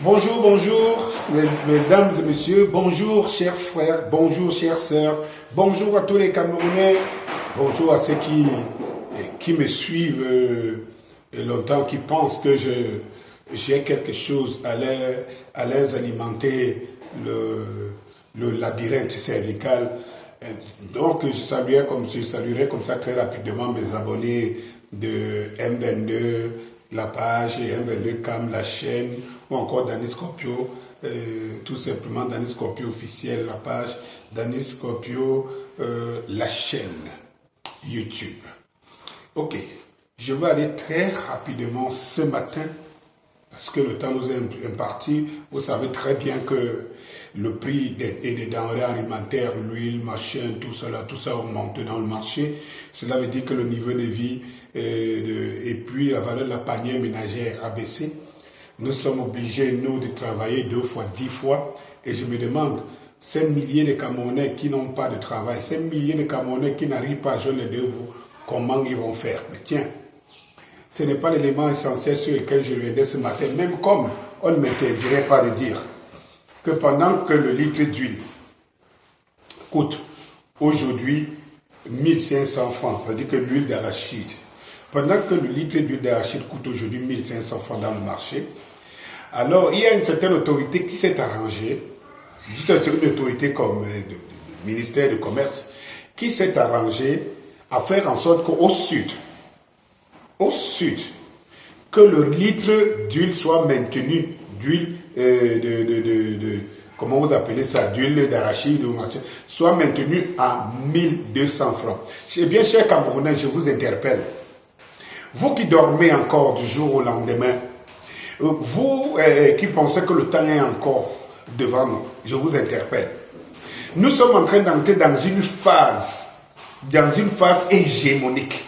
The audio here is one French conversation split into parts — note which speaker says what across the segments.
Speaker 1: Bonjour, bonjour, mesdames et messieurs, bonjour chers frères, bonjour chères sœurs, bonjour à tous les Camerounais, bonjour à ceux qui me suivent longtemps, qui pensent que j'ai quelque chose à leur alimenter le labyrinthe cervical. Donc je saluerai comme ça très rapidement mes abonnés de M22, la page M22 Cam, la chaîne, ou encore Danny Scorpio, tout simplement Danny Scorpio officiel, la page Danny Scorpio, la chaîne YouTube. Ok, je vais aller très rapidement ce matin, parce que le temps nous est imparti. Vous savez très bien que le prix des denrées alimentaires, l'huile, machin, tout ça augmente dans le marché. Cela veut dire que le niveau de vie et puis la valeur de la panière ménagère a baissé. Nous sommes obligés, nous, de travailler 2 fois, 10 fois. Et je me demande, ces milliers de Camerounais qui n'ont pas de travail, ces milliers de Camerounais qui n'arrivent pas à joindre les deux bouts, comment ils vont faire? Mais tiens, ce n'est pas l'élément essentiel sur lequel je reviendrai ce matin, même comme on ne m'interdirait pas de dire que pendant que le litre d'huile coûte aujourd'hui 1500 francs, ça veut dire que l'huile d'arachide, pendant que le litre d'huile d'arachide coûte aujourd'hui 1500 francs dans le marché, alors il y a une certaine autorité qui s'est arrangée, une autorité comme le ministère du Commerce, qui s'est arrangée à faire en sorte qu'au sud, que le litre d'huile soit maintenu, d'huile comment vous appelez ça, d'huile d'arachide, soit maintenu à 1200 francs. Eh bien, chers Camerounais, je vous interpelle. Vous qui dormez encore du jour au lendemain, vous qui pensez que le temps est encore devant nous, je vous interpelle. Nous sommes en train d'entrer dans une phase hégémonique.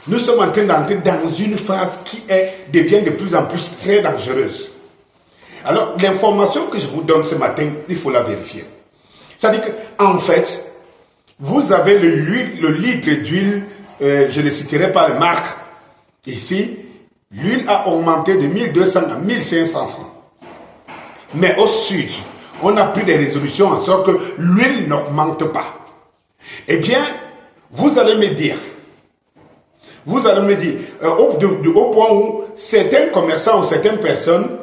Speaker 1: Nous sommes en train d'entrer dans une phase qui devient de plus en plus très dangereuse. Alors, l'information que je vous donne ce matin, il faut la vérifier. C'est-à-dire qu'en fait, vous avez le litre d'huile, je ne citerai pas les marques, ici, l'huile a augmenté de 1200 à 1500 francs. Mais au sud, on a pris des résolutions en sorte que l'huile n'augmente pas. Eh bien, vous allez me dire, au point où certains commerçants ou certaines personnes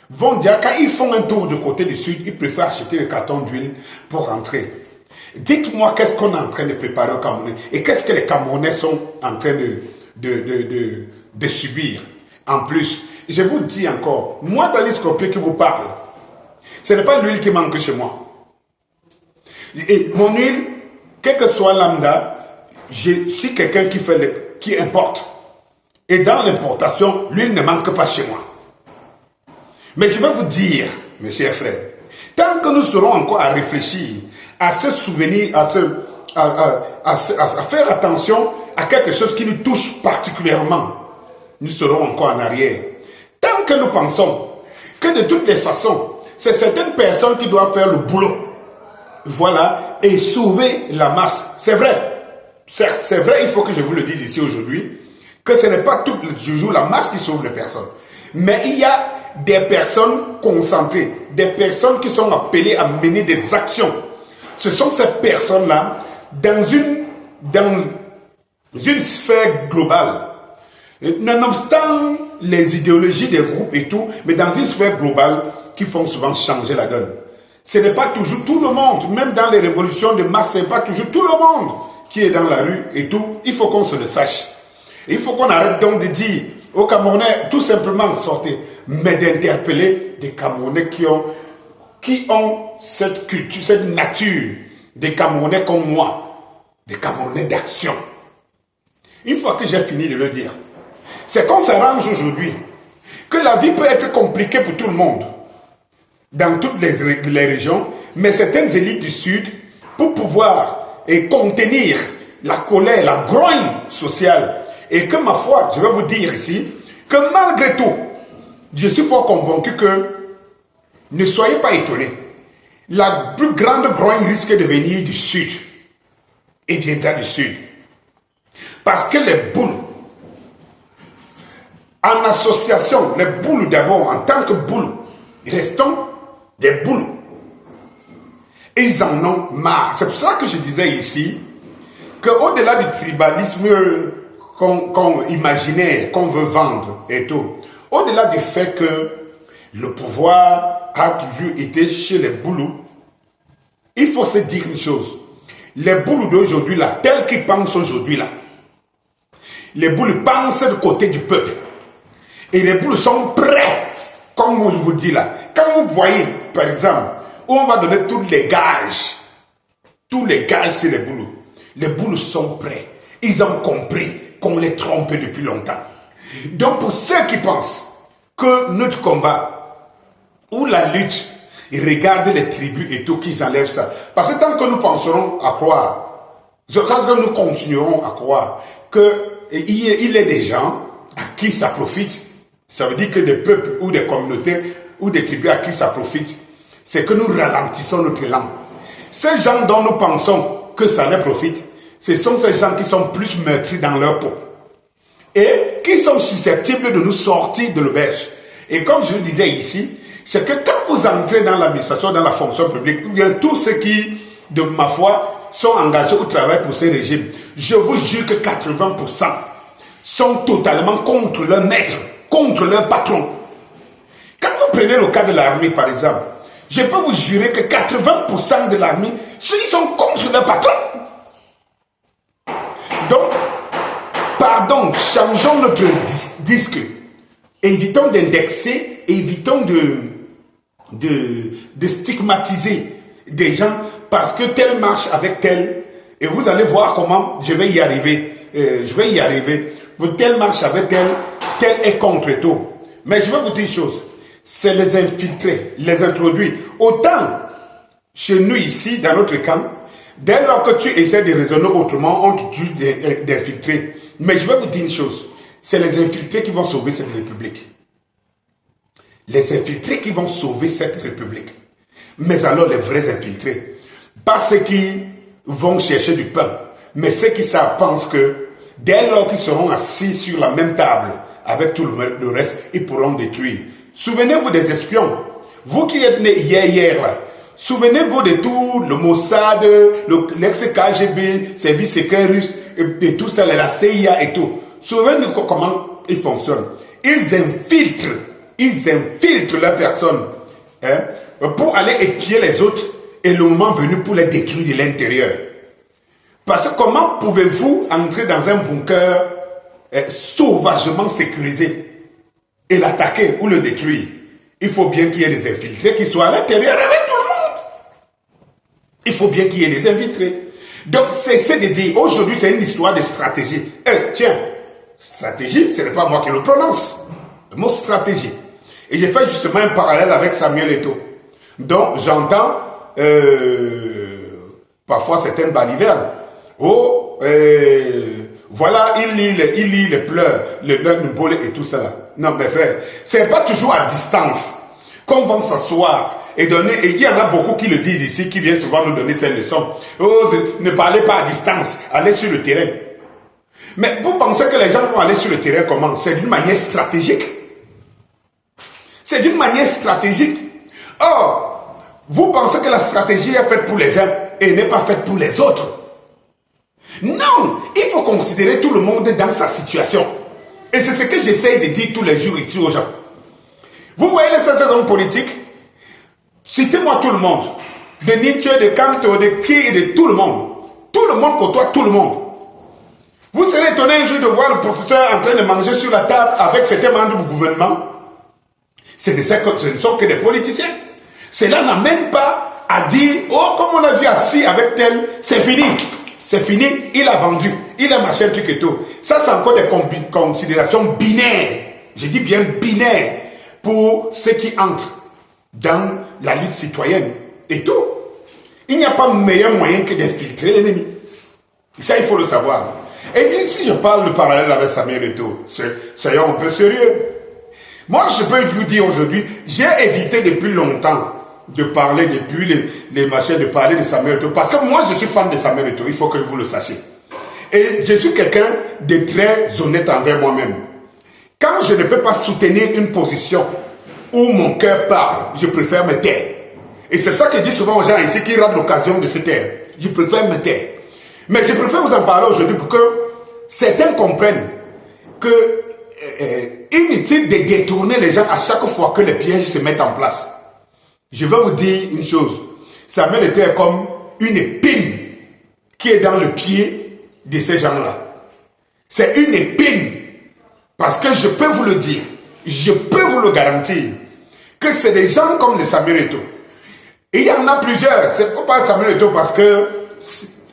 Speaker 1: vont dire, quand ils font un tour du côté du sud, ils préfèrent acheter le carton d'huile pour rentrer. Dites-moi qu'est-ce qu'on est en train de préparer aux Camerounais et qu'est-ce que les Camerounais sont en train de subir. En plus, je vous dis encore, moi, Danny Scorpio qui vous parle, ce n'est pas l'huile qui manque chez moi. Et mon huile, quel que soit lambda, je suis quelqu'un qui importe. Et dans l'importation, l'huile ne manque pas chez moi. Mais je vais vous dire, mes chers frères, tant que nous serons encore à réfléchir, à se souvenir, à faire attention à quelque chose qui nous touche particulièrement, nous serons encore en arrière. Tant que nous pensons que de toutes les façons, c'est certaines personnes qui doivent faire le boulot, voilà, et sauver la masse. C'est vrai, certes, c'est vrai, il faut que je vous le dise ici aujourd'hui, que ce n'est pas toujours la masse qui sauve les personnes. Mais il y a des personnes concentrées, des personnes qui sont appelées à mener des actions. Ce sont ces personnes-là, dans une sphère globale, nonobstant les idéologies des groupes et tout, mais dans une sphère globale qui font souvent changer la donne. Ce n'est pas toujours tout le monde, même dans les révolutions de masse, ce n'est pas toujours tout le monde qui est dans la rue et tout. Il faut qu'on se le sache. Il faut qu'on arrête donc de dire aux Camerounais, tout simplement sortez, mais d'interpeller des Camerounais qui ont cette culture, cette nature, des Camerounais comme moi, des Camerounais d'action. Une fois que j'ai fini de le dire, c'est qu'on s'arrange aujourd'hui que la vie peut être compliquée pour tout le monde, dans toutes les régions, mais certaines élites du Sud, pour pouvoir contenir la colère, la grogne sociale, et que ma foi, je vais vous dire ici, que malgré tout, je suis fort convaincu que, ne soyez pas étonnés, la plus grande grogne risque de venir du Sud, et viendra du Sud. Parce que les boules, en association, les boules d'abord, en tant que boules, restant des boules. Ils en ont marre. C'est pour ça que je disais ici qu'au-delà du tribalisme qu'on imaginait, qu'on veut vendre et tout, au-delà du fait que le pouvoir a toujours été chez les boulous, il faut se dire une chose. Les boulous d'aujourd'hui là, tels qu'ils pensent aujourd'hui là, les boulous pensent du côté du peuple. Et les boulous sont prêts, comme je vous dis là. Quand vous voyez, par exemple, où on va donner tous les gages c'est les boulous sont prêts. Ils ont compris qu'on les trompe depuis longtemps. Donc pour ceux qui pensent que notre combat ou la lutte, ils regardent les tribus et tout, qu'ils enlèvent ça. Parce que tant que nous penserons à croire, quand nous continuerons à croire qu'il est des gens à qui ça profite, ça veut dire que des peuples ou des communautés ou des tribus à qui ça profite, c'est que nous ralentissons notre langue. Ces gens dont nous pensons que ça leur profite, ce sont ces gens qui sont plus meurtris dans leur peau et qui sont susceptibles de nous sortir de l'auberge. Et comme je disais ici, c'est que quand vous entrez dans l'administration, dans la fonction publique, ou bien tous ceux qui, de ma foi, sont engagés au travail pour ces régimes, je vous jure que 80% sont totalement contre leur maître, contre leur patron. Quand vous prenez le cas de l'armée, par exemple, je peux vous jurer que 80% de l'armée, ils sont contre leur patron. Donc, pardon, changeons notre disque. Évitons d'indexer, évitons de stigmatiser des gens parce que tel marche avec tel. Et vous allez voir comment je vais y arriver. Tel marche avec tel, tel est contre tout. Mais je vais vous dire une chose. C'est les infiltrer, les introduire. Autant chez nous ici, dans notre camp, dès lors que tu essaies de raisonner autrement, on te juge d'infiltrer. Mais je vais vous dire une chose. C'est les infiltrés qui vont sauver cette république. Les infiltrés qui vont sauver cette république. Mais alors les vrais infiltrés. Pas ceux qui vont chercher du pain. Mais ceux qui savent, pensent que dès lors qu'ils seront assis sur la même table avec tout le reste, ils pourront détruire. Souvenez-vous des espions. Vous qui êtes nés hier là. Souvenez-vous de tout le Mossad, l'ex-KGB, service secret russe, et tout ça, la CIA et tout. Souvenez-vous comment ils fonctionnent. Ils infiltrent la personne pour aller épier les autres et le moment venu pour les détruire de l'intérieur. Parce que comment pouvez-vous entrer dans un bunker sauvagement sécurisé et l'attaquer ou le détruire? Il faut bien qu'il y ait des infiltrés qui soient à l'intérieur avec tout le monde. Il faut bien qu'il y ait des infiltrés. Donc, c'est de dire, aujourd'hui, c'est une histoire de stratégie. Tiens, stratégie, ce n'est pas moi qui le prononce. Le mot stratégie. Et j'ai fait justement un parallèle avec Samuel Eto'o. Donc, j'entends parfois certaines balivernes. Voilà, il lit les pleurs, les Nubole et tout ça là. Non, mes frères, c'est pas toujours à distance qu'on va s'asseoir et donner, et il y en a beaucoup qui le disent ici, qui viennent souvent nous donner ces leçons. Ne parlez pas à distance, allez sur le terrain. Mais vous pensez que les gens vont aller sur le terrain comment? C'est d'une manière stratégique. C'est d'une manière stratégique. Or, vous pensez que la stratégie est faite pour les uns et n'est pas faite pour les autres. Non, il faut considérer tout le monde dans sa situation. Et c'est ce que j'essaye de dire tous les jours ici aux gens. Vous voyez les hommes politiques? Citez-moi tout le monde. De Nietzsche, de Kant, de qui et de tout le monde. Tout le monde côtoie tout le monde. Vous serez étonné un jour de voir le professeur en train de manger sur la table avec certains membres du gouvernement. Ce ne sont que des politiciens. Cela n'amène pas à dire, oh, comme on a vu assis avec tel, c'est fini. C'est fini, il a vendu, il a machin, truc et tout. Ça, c'est encore des considérations binaires. Je dis bien binaires pour ceux qui entrent dans la lutte citoyenne et tout. Il n'y a pas meilleur moyen que d'infiltrer l'ennemi. Ça, il faut le savoir. Et bien, si je parle de parallèle avec Samuel Eto'o, soyons un peu sérieux. Moi, je peux vous dire aujourd'hui, j'ai évité depuis longtemps de parler depuis les machins, de parler de Samuel Eto'o. Parce que moi, je suis fan de Samuel Eto'o, il faut que vous le sachiez. Et je suis quelqu'un de très honnête envers moi-même. Quand je ne peux pas soutenir une position où mon cœur parle, je préfère me taire. Et c'est ça que je dis souvent aux gens ici qui ratent l'occasion de se taire. Je préfère me taire. Mais je préfère vous en parler aujourd'hui pour que certains comprennent que inutile de détourner les gens à chaque fois que les pièges se mettent en place. Je vais vous dire une chose. Samuel était comme une épine qui est dans le pied de ces gens-là. C'est une épine. Parce que je peux vous le dire, je peux vous le garantir, que c'est des gens comme les Samuel Eto'o. Et il y en a plusieurs. C'est pas Samuel Eto'o parce que,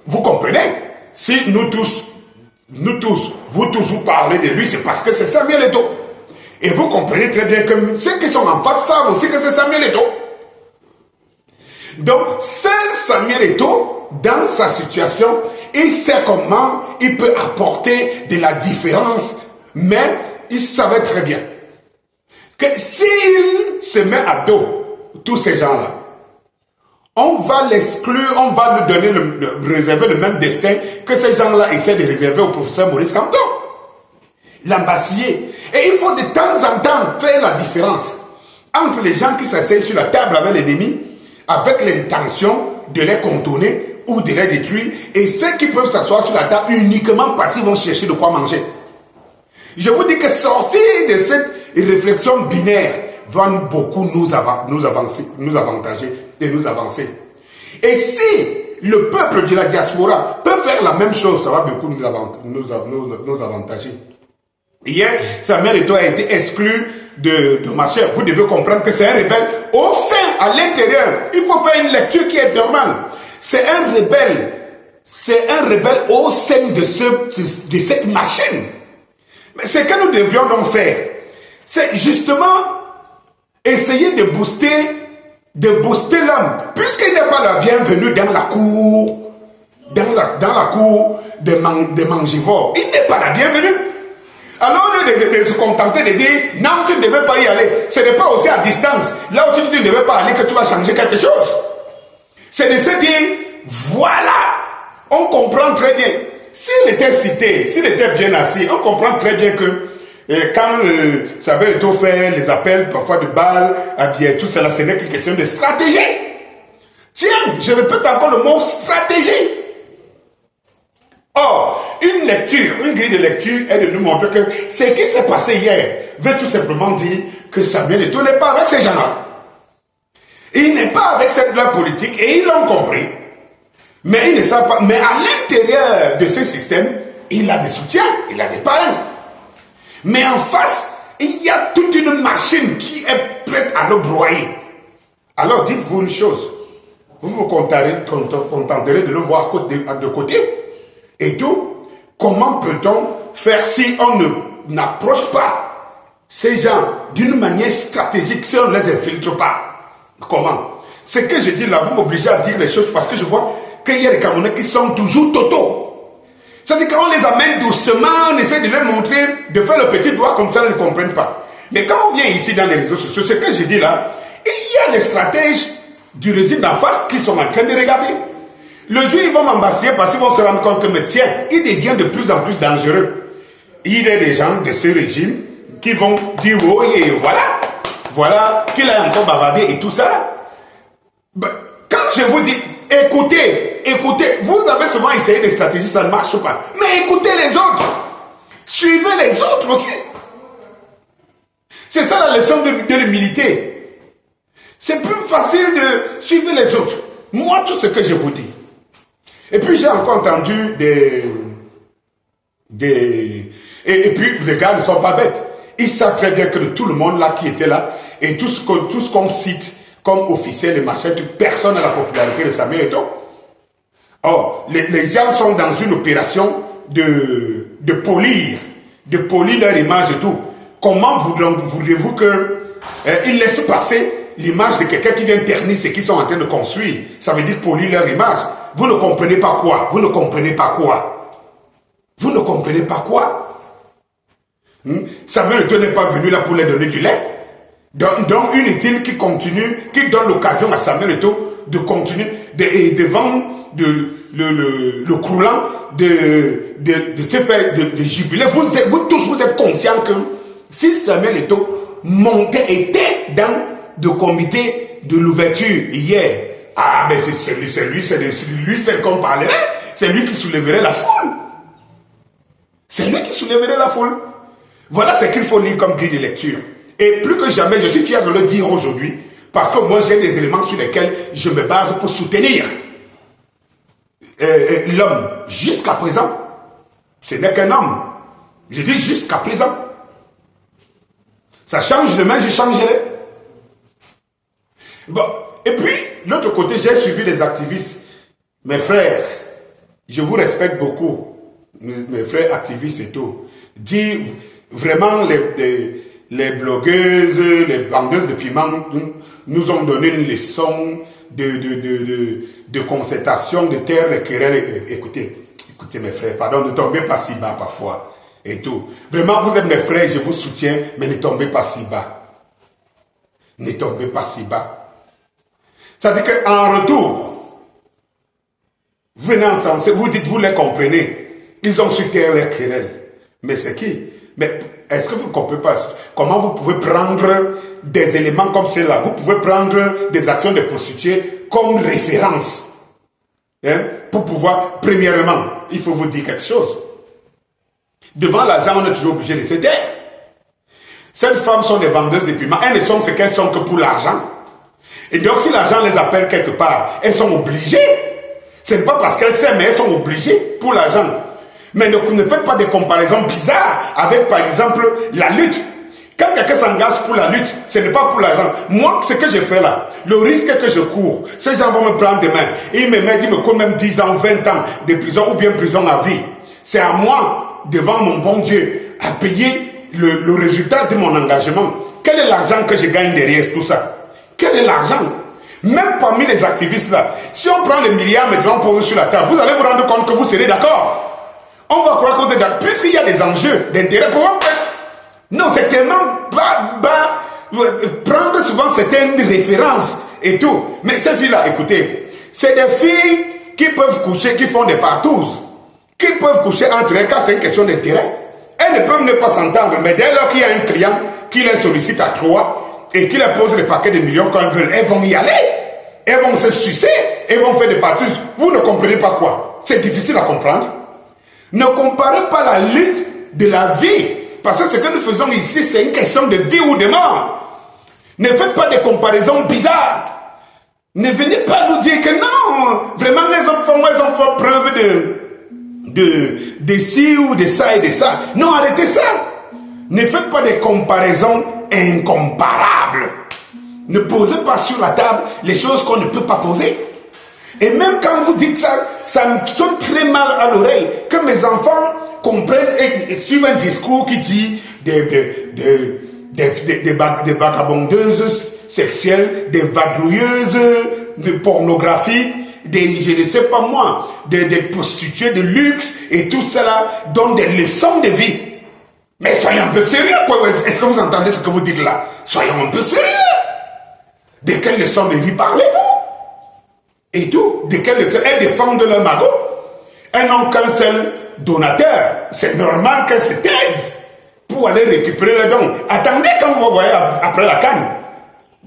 Speaker 1: vous comprenez, si nous tous, vous parlez de lui, c'est parce que c'est Samuel Eto'o. Et vous comprenez très bien que ceux qui sont en face savent aussi que c'est Samuel Eto'o. Donc, seul Samuel Eto'o, dans sa situation, il sait comment il peut apporter de la différence, mais il savait très bien que s'il se met à dos tous ces gens-là, on va l'exclure, on va lui donner réserver le même destin que ces gens-là essaient de réserver au professeur Maurice Kamto, l'ambassadeur. Et il faut de temps en temps faire la différence entre les gens qui s'asseyent sur la table avec l'ennemi, avec l'intention de les contourner ou de les détruire, et ceux qui peuvent s'asseoir sur la table uniquement parce qu'ils vont chercher de quoi manger. Je vous dis que sortir de cette réflexion binaire va beaucoup nous avantager et nous avancer. Et si le peuple de la diaspora peut faire la même chose, ça va beaucoup nous avantager. Hier, Samuel Eto'o a été exclu de ma chair. Vous devez comprendre que c'est un rebelle au sein, à l'intérieur. Il faut faire une lecture qui est normale. C'est un rebelle au sein de cette machine. Mais ce que nous devions donc faire, c'est justement essayer de booster l'homme, puisqu'il n'est pas la bienvenue dans la cour, dans la cour des mangivores. Il n'est pas la bienvenue. Alors, au lieu de se contenter de dire, non, tu ne devais pas y aller, ce n'est pas aussi à distance, là où tu ne devais pas aller que tu vas changer quelque chose. C'est de se dire, voilà, on comprend très bien. S'il était cité, s'il était bien assis, on comprend très bien que quand Samuel Eto'o fait les appels parfois de balles, habillés, tout cela, ce n'est qu'une question de stratégie. Tiens, je répète encore le mot stratégie. Or, une grille de lecture est de nous montrer que ce qui s'est passé hier veut tout simplement dire que Samuel Eto'o n'est pas avec ces gens-là. Il n'est pas avec cette leur politique et ils l'ont compris. Mais ils ne savent pas. Mais à l'intérieur de ce système, il a des soutiens, il a des parrains. Mais en face, il y a toute une machine qui est prête à le broyer. Alors dites-vous une chose. Vous vous contenterez de le voir de côté. Et tout, comment peut-on faire si on n'approche pas ces gens d'une manière stratégique, si on ne les infiltre pas? Comment? Ce que je dis là, vous m'obligez à dire les choses parce que je vois qu'il y a des Camerounais qui sont toujours totaux. C'est-à-dire qu'on les amène doucement, on essaie de leur montrer, de faire le petit doigt comme ça, ils ne comprennent pas. Mais quand on vient ici dans les réseaux sociaux, ce que je dis là, il y a les stratèges du régime d'en face qui sont en train de regarder. Le jour ils vont m'ambasser parce qu'ils vont se rendre compte que, mais tiens, il devient de plus en plus dangereux. Il y a des gens de ce régime qui vont dire, oh, et voilà, qu'il a encore bavardé et tout ça. Ben, quand je vous dis, écoutez, vous avez souvent essayé des stratégies, ça ne marche pas. Mais écoutez les autres. Suivez les autres aussi. C'est ça la leçon de l'humilité. C'est plus facile de suivre les autres. Moi, tout ce que je vous dis. Et puis, j'ai encore entendu et puis, les gars ne sont pas bêtes. Ils savent très bien que de tout le monde là qui était là, et tout ce qu'on cite comme officiel et machin, personne n'a la popularité de Samuel Eto'o. Or, les gens sont dans une opération de polir leur image et tout. Comment voudrez-vous qu'ils laissent passer l'image de quelqu'un qui vient ternir ce qu'ils sont en train de construire? Ça veut dire polir leur image. Vous ne comprenez pas quoi? Vous ne comprenez pas quoi? Vous ne comprenez pas quoi? Samuel Eto'o n'est pas venu là pour leur donner du lait. Donc inutile qui continue, qui donne l'occasion à Samuel Eto'o de continuer devant le croulant de se faire de jubiler. Vous tous, vous êtes conscients que si Samuel Eto'o était dans le comité de l'ouverture hier. Ah, mais c'est lui qu'on parlerait. C'est lui qui soulèverait la foule. C'est lui qui soulèverait la foule. Voilà ce qu'il faut lire comme grille de lecture. Et plus que jamais, je suis fier de le dire aujourd'hui, parce que moi j'ai des éléments sur lesquels je me base pour soutenir l'homme. Jusqu'à présent, ce n'est qu'un homme. Je dis jusqu'à présent. Ça change demain, je changerai. Bon, et puis, de l'autre côté, j'ai suivi les activistes. Mes frères, je vous respecte beaucoup, mes frères activistes et tout. Dis vraiment, les blogueuses, les vendeuses de piment nous ont donné une leçon de concertation, de terre, les querelles. Écoutez mes frères, pardon, ne tombez pas si bas parfois et tout. Vraiment, vous êtes mes frères, je vous soutiens, mais ne tombez pas si bas. Ne tombez pas si bas. Ça veut dire qu'en retour, vous venez ensemble, vous dites, vous les comprenez. Ils ont su taire les querelles. Mais c'est qui? Mais est-ce que vous ne comprenez pas comment vous pouvez prendre des éléments comme ceux-là? Vous pouvez prendre des actions de prostituées comme référence. Hein, pour pouvoir, premièrement, il faut vous dire quelque chose. Devant l'argent, on est toujours obligé de se taire. Ces femmes sont des vendeuses de piments. Elles ne sont ce qu'elles sont que pour l'argent. Et donc, si l'argent les appelle quelque part, elles sont obligées. Ce n'est pas parce qu'elles s'aiment, mais elles sont obligées pour l'argent. Mais ne faites pas des comparaisons bizarres avec, par exemple, la lutte. Quand quelqu'un s'engage pour la lutte, ce n'est pas pour l'argent. Moi, ce que je fais là, le risque que je cours, ces gens vont me prendre demain. Ils me courent même 10 ans, 20 ans de prison ou bien prison à vie. C'est à moi, devant mon bon Dieu, à payer le résultat de mon engagement. Quel est l'argent que je gagne derrière tout ça? Quel est l'argent? Même parmi les activistes là, si on prend les milliards maintenant pour eux sur la table, vous allez vous rendre compte que vous serez d'accord. On va croire que vous êtes d'accord. Plus il y a des enjeux d'intérêt pour vous. Non, c'est tellement prendre souvent certaines références et tout. Mais ces filles-là, écoutez, c'est des filles qui peuvent coucher, qui font des partouzes, qui peuvent coucher entre elles car c'est une question d'intérêt. Elles ne peuvent ne pas s'entendre, mais dès lors qu'il y a un client qui les sollicite à 3 et qui leur pose des paquets de millions quand elles veulent, elles vont y aller. Elles vont se sucer, elles vont faire des partouzes. Vous ne comprenez pas quoi? C'est difficile à comprendre. Ne comparez pas la lutte de la vie. Parce que ce que nous faisons ici, c'est une question de vie ou de mort. Ne faites pas des comparaisons bizarres. Ne venez pas nous dire que non. Vraiment, les enfants, ils ont fait preuve de ci ou de ça et de ça. Non, arrêtez ça. Ne faites pas des comparaisons incomparables. Ne posez pas sur la table les choses qu'on ne peut pas poser. Et même quand vous dites ça, ça me sonne très mal à l'oreille. Que mes enfants comprennent et suivent un discours qui dit des vagabondeuses sexuelles, des vadrouilleuses de pornographie, je ne sais pas moi, des prostituées de luxe et tout cela donne des leçons de vie. Mais soyons un peu sérieux, quoi. Est-ce que vous entendez ce que vous dites là? Soyons un peu sérieux. De quelles leçons de vie parlez-vous? Et tout, de quelles leçons? Elles défendent leur magot. Elles n'ont qu'un seul donateur. C'est normal qu'elles se taisent pour aller récupérer les dons. Attendez quand vous voyez après la canne.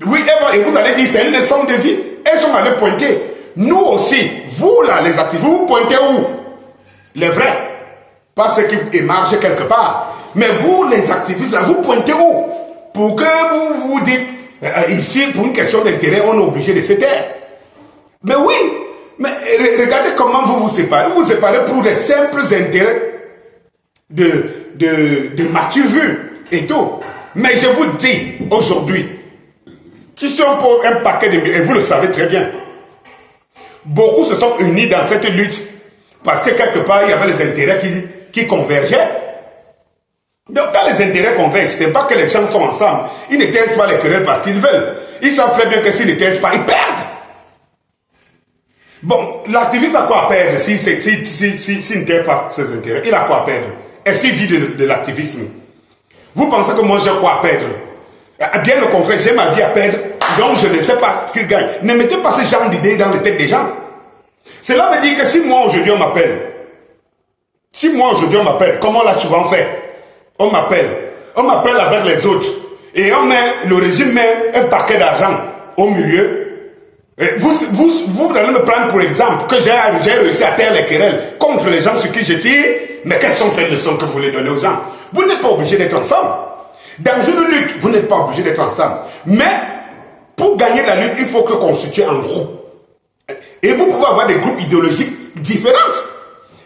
Speaker 1: Oui, et vous allez dire c'est une leçon de vie. Elles sont allées pointer. Nous aussi, vous là, les actifs, vous pointez où? Les vrais. Pas ceux qui émargent quelque part. Mais vous, les activistes, là, vous pointez où? Pour que vous vous dites, ici, pour une question d'intérêt, on est obligé de se taire. Mais oui, mais regardez comment vous vous séparez. Vous vous séparez pour des simples intérêts de mature vue et tout. Mais je vous dis, aujourd'hui, qui si on pose un paquet de millions, et vous le savez très bien, beaucoup se sont unis dans cette lutte parce que quelque part, il y avait les intérêts qui convergeaient. Donc, quand les intérêts convergent, ce n'est pas que les gens sont ensemble. Ils ne taisent pas les querelles parce qu'ils veulent. Ils savent très bien que s'ils ne taisent pas, ils perdent. Bon, l'activiste a quoi à perdre s'il ne taise pas ses intérêts? Il a quoi à perdre? Est-ce qu'il vit de l'activisme? Vous pensez que moi j'ai quoi à perdre? Bien au contraire, j'ai ma vie à perdre, donc je ne sais pas qu'il gagne. Ne mettez pas ce genre d'idées dans les têtes des gens. Cela veut dire que si moi aujourd'hui on m'appelle, comme on l'a souvent fait, on m'appelle avec les autres, et le régime met un paquet d'argent au milieu. Et vous allez me prendre pour exemple que j'ai réussi à taire les querelles contre les gens sur qui je tire, mais quelles sont ces leçons que vous voulez donner aux gens? Vous n'êtes pas obligé d'être ensemble. Dans une lutte, vous n'êtes pas obligé d'être ensemble. Mais pour gagner la lutte, il faut que constituer un groupe. Et vous pouvez avoir des groupes idéologiques différents,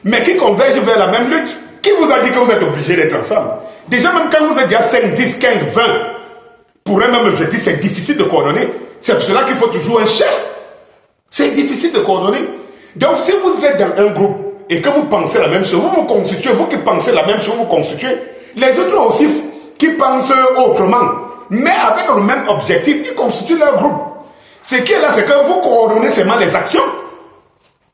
Speaker 1: mais qui convergent vers la même lutte. Qui vous a dit que vous êtes obligé d'être ensemble? Déjà, même quand vous êtes déjà 5, 10, 15, 20, pour un même objectif, c'est difficile de coordonner. C'est pour cela qu'il faut toujours un chef. C'est difficile de coordonner. Donc, si vous êtes dans un groupe et que vous pensez la même chose, vous vous constituez, vous qui pensez la même chose, vous constituez. Les autres aussi qui pensent autrement, mais avec le même objectif, ils constituent leur groupe. Ce qui est là, c'est que vous coordonnez seulement les actions.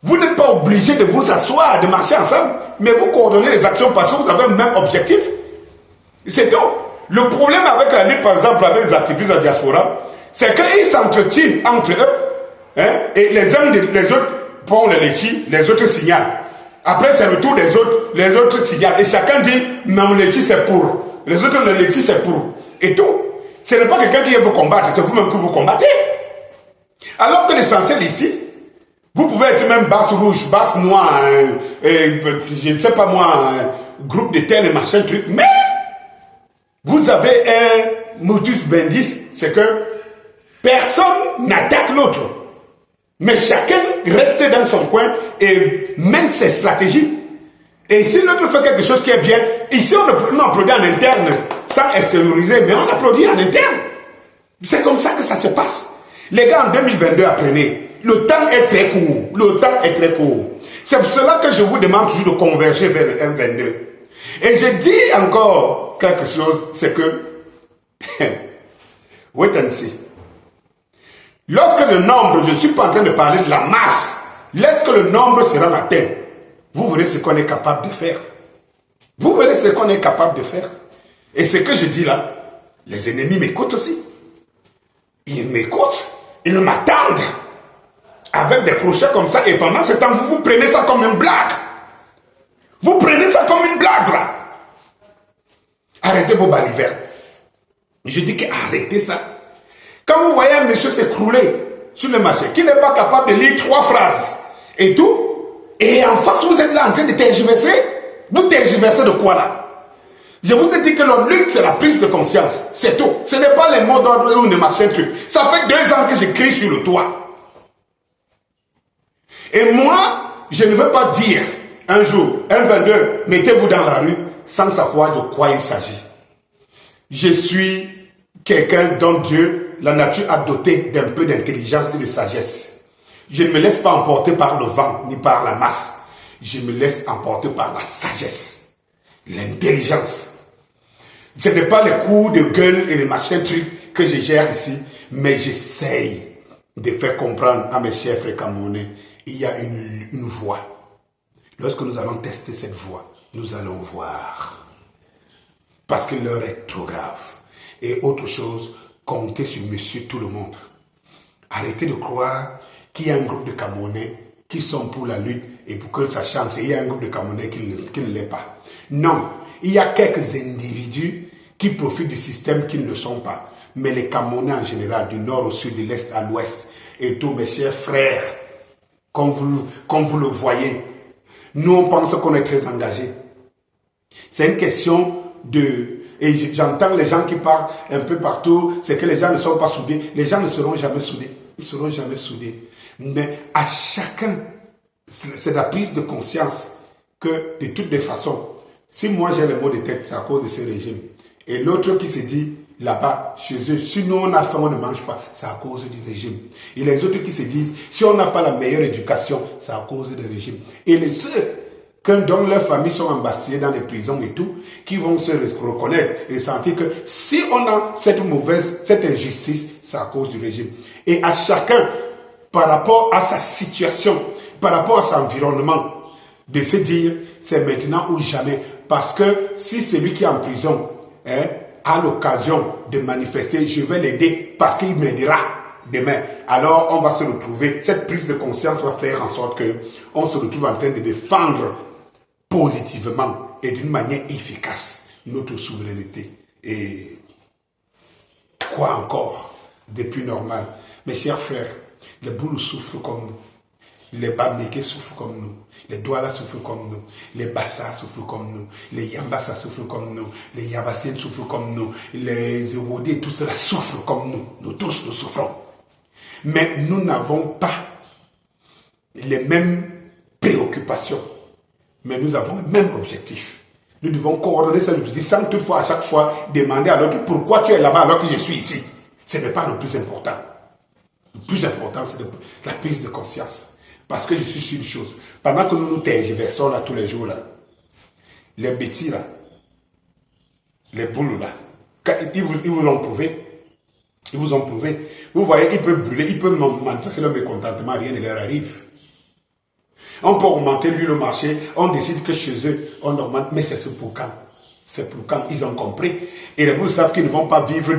Speaker 1: Vous n'êtes pas obligé de vous asseoir, de marcher ensemble, mais vous coordonnez les actions parce que vous avez le même objectif. C'est tout. Le problème avec la lutte, par exemple, avec les activistes de la diaspora, c'est qu'ils s'entretuent entre eux, hein, et les uns les autres font le litchi, les autres signalent. Après, c'est le tour des autres, les autres signalent. Et chacun dit, non, le litchi c'est pour. Les autres, le litchi c'est pour. Et tout. Ce n'est pas quelqu'un qui vient vous combattre, c'est vous-même que vous combattez. Alors que l'essentiel ici, vous pouvez être même basse rouge, basse noire, je ne sais pas moi, un groupe de tel et machin truc, mais vous avez un modus bendis, c'est que personne n'attaque l'autre. Mais chacun reste dans son coin et mène ses stratégies. Et si l'autre fait quelque chose qui est bien, ici on applaudit en interne, sans extérioriser, mais on applaudit en interne. C'est comme ça que ça se passe. Les gars, en 2022, apprenez. Le temps est très court. Le temps est très court. C'est pour cela que je vous demande toujours de converger vers le M22. Et je dis encore quelque chose, c'est que, wait and see. Lorsque le nombre, je ne suis pas en train de parler de la masse, lorsque le nombre sera atteint, vous verrez ce qu'on est capable de faire. Vous verrez ce qu'on est capable de faire. Et ce que je dis là, les ennemis m'écoutent aussi. Ils m'écoutent, ils m'attendent avec des crochets comme ça, et pendant ce temps, vous prenez ça comme une blague. Vous prenez ça comme une blague là. Arrêtez vos balivernes. Je dis qu'arrêtez ça. Quand vous voyez un monsieur s'écrouler sur le marché, qui n'est pas capable de lire 3 phrases et tout, et en face vous êtes là en train de tergiverser, vous tergiversez de quoi là? Je vous ai dit que notre lutte c'est la prise de conscience, c'est tout. Ce n'est pas les mots d'ordre ou les machins trucs. Ça fait 2 ans que j'écris sur le toit. Et moi, je ne veux pas dire un jour, un 22, mettez-vous dans la rue sans savoir de quoi il s'agit. Je suis quelqu'un dont Dieu, la nature a doté d'un peu d'intelligence et de sagesse. Je ne me laisse pas emporter par le vent ni par la masse. Je me laisse emporter par la sagesse, l'intelligence. Ce n'est pas les coups de gueule et les machins trucs que je gère ici, mais j'essaye de faire comprendre à mes chers frères camerounais, il y a une voie. Lorsque nous allons tester cette voie, nous allons voir. Parce que l'heure est trop grave. Et autre chose, comptez sur monsieur tout le monde. Arrêtez de croire qu'il y a un groupe de Camerounais qui sont pour la lutte et pour que ça change. Et il y a un groupe de Camerounais qui ne l'est pas. Non, il y a quelques individus qui profitent du système qui ne le sont pas. Mais les Camerounais en général, du nord au sud, de l'est à l'ouest, et tous mes chers frères, comme vous le voyez, nous on pense qu'on est très engagés. C'est une question de... Et j'entends les gens qui parlent un peu partout, c'est que les gens ne sont pas soudés. Les gens ne seront jamais soudés. Ils ne seront jamais soudés. Mais à chacun, c'est la prise de conscience que de toutes les façons, si moi j'ai le mot de tête, c'est à cause de ce régime. Et l'autre qui se dit là-bas, chez eux, si nous on a faim, on ne mange pas, c'est à cause du régime. Et les autres qui se disent, si on n'a pas la meilleure éducation, c'est à cause du régime. Et les ceux dont leurs familles sont embastillées dans les prisons et tout, qui vont se reconnaître et sentir que si on a cette injustice, c'est à cause du régime. Et à chacun, par rapport à sa situation, par rapport à son environnement, de se dire, c'est maintenant ou jamais. Parce que si celui qui est en prison a l'occasion de manifester, je vais l'aider parce qu'il m'aidera demain. Alors on va se retrouver, cette prise de conscience va faire en sorte qu'on se retrouve en train de défendre positivement et d'une manière efficace notre souveraineté. Et Quoi encore de plus normal? Mes chers frères, les boules souffrent comme nous. Les Bameke souffrent comme nous. Les Douala souffrent comme nous. Les Bassa souffrent comme nous. Les Yambassa souffrent comme nous. Les Yabassènes souffrent comme nous. Les Ewodé, tout cela souffrent comme nous. Nous tous, nous souffrons. Mais nous n'avons pas les mêmes préoccupations. Mais nous avons le même objectif. Nous devons coordonner cet objectif sans toutefois à chaque fois demander à l'autre pourquoi tu es là-bas alors que je suis ici. Ce n'est pas le plus important. Le plus important, c'est la prise de conscience. Parce que je suis sur une chose. Pendant que nous nous tergiversons là tous les jours là, les bêtis là, les boules là, ils vous ont prouvé. Ils vous ont prouvé. Vous voyez, ils peuvent brûler, ils peuvent manifester leur mécontentement, rien ne leur arrive. On peut augmenter lui le marché, on décide que chez eux, on augmente, mais c'est pour quand? C'est pour quand ils ont compris. Et les boules savent qu'ils ne vont pas vivre dans